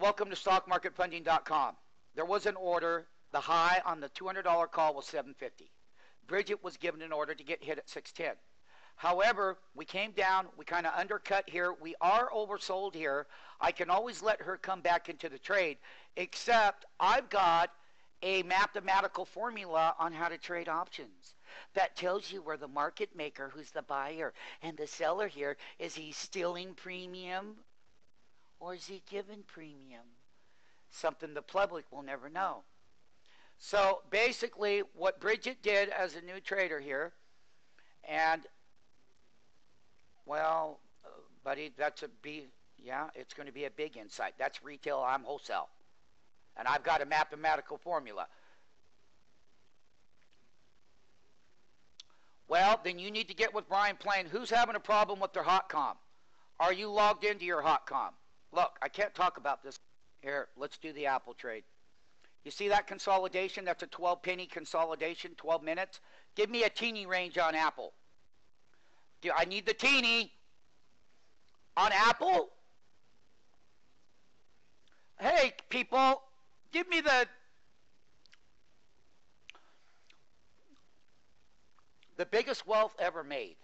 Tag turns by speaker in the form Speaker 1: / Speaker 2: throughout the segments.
Speaker 1: welcome to StockMarketFunding.com. There was an order. The high on the $200 call was $750. Bridget was given an order to get hit at 610. However, we came down. We kind of undercut here. We are oversold here. I can always let her come back into the trade, except I've got a mathematical formula on how to trade options that tells you where the market maker, who's the buyer, and the seller here, is he stealing premium or is he giving premium? Something the public will never know. So basically what Bridget did as a new trader here, and well, buddy, that's it's going to be a big insight. That's retail, I'm wholesale. And I've got a mathematical formula. Well, then you need to get with Brian Plain. Who's having a problem with their HotCom? Are you logged into your HotCom? Look, I can't talk about this. Here, let's do the Apple trade. You see that consolidation? That's a 12-penny consolidation, 12 minutes. Give me a teeny range on Apple. I need the teeny on Apple. Hey, people, give me the biggest wealth ever made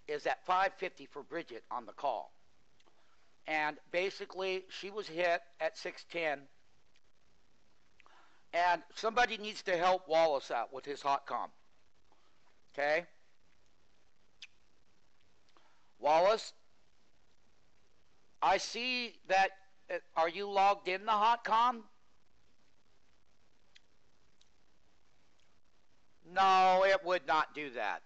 Speaker 1: is at 550 for Bridget on the call. And basically, she was hit at 610. And somebody needs to help Wallace out with his HotCom. Okay? Wallace, I see that. Are you logged in the HotCom? No, it would not do that.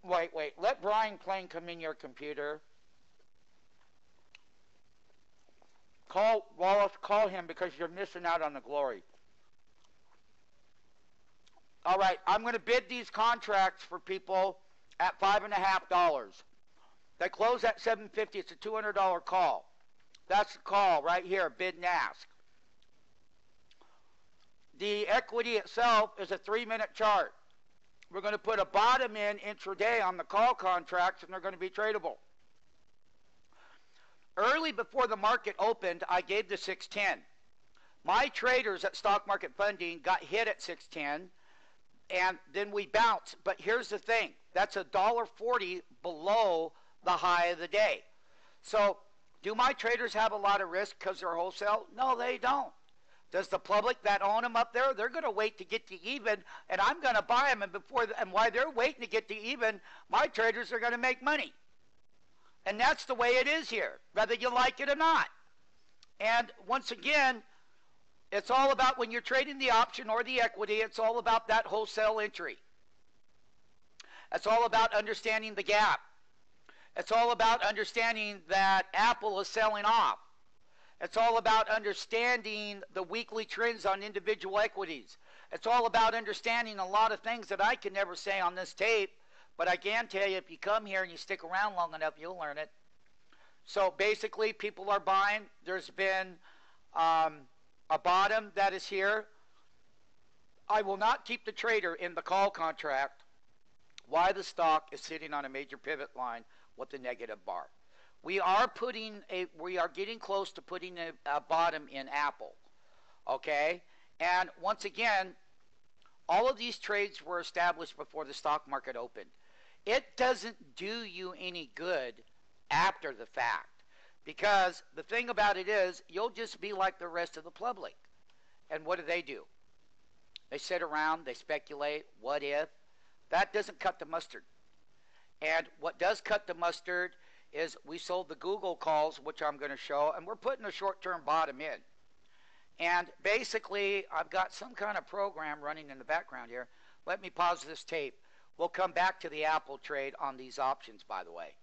Speaker 1: Wait. Let Brian Plain come in your computer. Call Wallace, call him because you're missing out on the glory. All right, I'm going to bid these contracts for people at $5.50. They close at $750. It's a $200 call. That's the call right here, bid and ask. The equity itself is a 3-minute chart. We're going to put a bottom in intraday on the call contracts, and they're going to be tradable. Early before the market opened, I gave the 610. My traders at Stock Market Funding got hit at 610, and then we bounced. But here's the thing. That's $1.40 below the high of the day. So do my traders have a lot of risk because they're wholesale? No, they don't. Does the public that own them up there, they're going to wait to get to even, and I'm going to buy them, and while they're waiting to get to even, my traders are going to make money. And that's the way it is here, whether you like it or not. And once again, it's all about when you're trading the option or the equity, it's all about that wholesale entry. It's all about understanding the gap. It's all about understanding that Apple is selling off. It's all about understanding the weekly trends on individual equities. It's all about understanding a lot of things that I can never say on this tape, but I can tell you if you come here and you stick around long enough, you'll learn it. So basically, people are buying. There's been a bottom that is here. I will not keep the trader in the call contract while the stock is sitting on a major pivot line with a negative bar. We are getting close to putting a bottom in Apple. Okay? And once again, all of these trades were established before the stock market opened. It doesn't do you any good after the fact, because the thing about it is you'll just be like the rest of the public. And what do? They sit around, they speculate, what if? That doesn't cut the mustard. And what does cut the mustard is we sold the Google calls, which I'm going to show, and we're putting a short-term bottom in. And basically, I've got some kind of program running in the background here. Let me pause this tape. We'll come back to the Apple trade on these options, by the way.